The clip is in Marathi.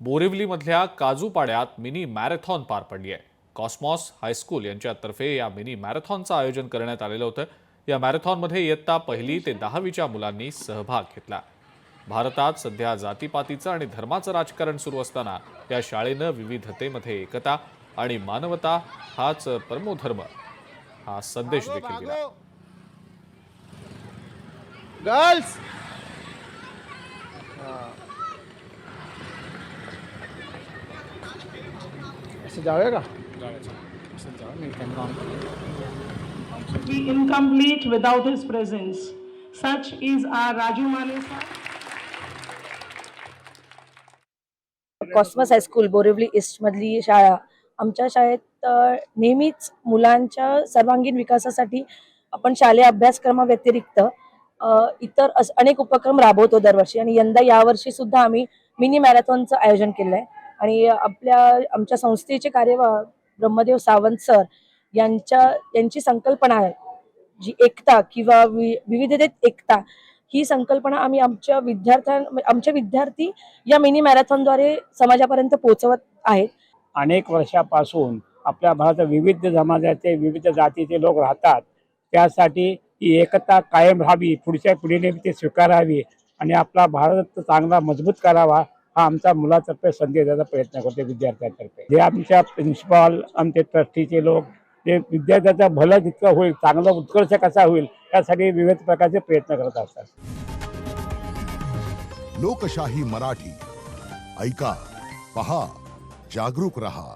बोरिवलीमधल्या काजूपाड्यात मिनी मॅरेथॉन पार पडली आहे। कॉस्मॉस हायस्कूल यांच्यातर्फे या मिनी मॅरेथॉनचं आयोजन करण्यात आलेलं होतं। या मॅरेथॉनमध्ये इयत्ता 1ली ते 10वीच्या मुलांनी सहभाग घेतला। भारतात सध्या जातीपातीचं आणि धर्माचं राजकारण सुरू असताना या शाळेनं विविधतेमध्ये एकता आणि मानवता हाच परमोधर्म हा संदेश देखील दिला। गर्ल्स ऐसे जाएगा be incomplete without his presence. Such is our Raju Mane sir. Cosmos high school Borivali east मधली शाळा आमच्या शाळेत नेहमीच मुलांच्या सर्वांगीण विकासासाठी आपण शालेय अभ्यासक्रमाव्यतिरिक्त इतर अनेक उपक्रम राबवतो दरवर्षी आणि यंदा यावर्षी सुद्धा आम्ही मिनी मॅरेथॉनचं आयोजन केलं आहे। आणि आमच्या संस्थेचे कार्यवाह ब्रह्मदेव सावंत सर यांची संकल्पना आहे जी एकता किंवा विविधतेत एकता ही संकल्पना आम्ही आमचे विद्यार्थी या मिनी मॅरेथॉनद्वारे समाजापर्यंत पोहोचवत आहेत। अनेक वर्षापासून आपल्या भारतात विविध समाजाचे विविध जातीचे लोक राहतात, त्यासाठी ही एकता कायम राहावी, पुढच्या पिढीने ते स्वीकारावी आणि आपला भारत चांगला मजबूत करावा हा आमचा मुलातर्फे संदेश द्यायचा प्रयत्न करते विद्यार्थ्यांतर्फे। जे आमच्या प्रिन्सिपल आमचे ट्रस्टीचे लोक जे विद्यार्थ्याचं भलं जितकं होईल, चांगलं उत्कर्ष कसा होईल यासाठी विविध प्रकारचे प्रयत्न करत असतात। लोकशाही मराठी ऐका, पहा, जागरूक रहा।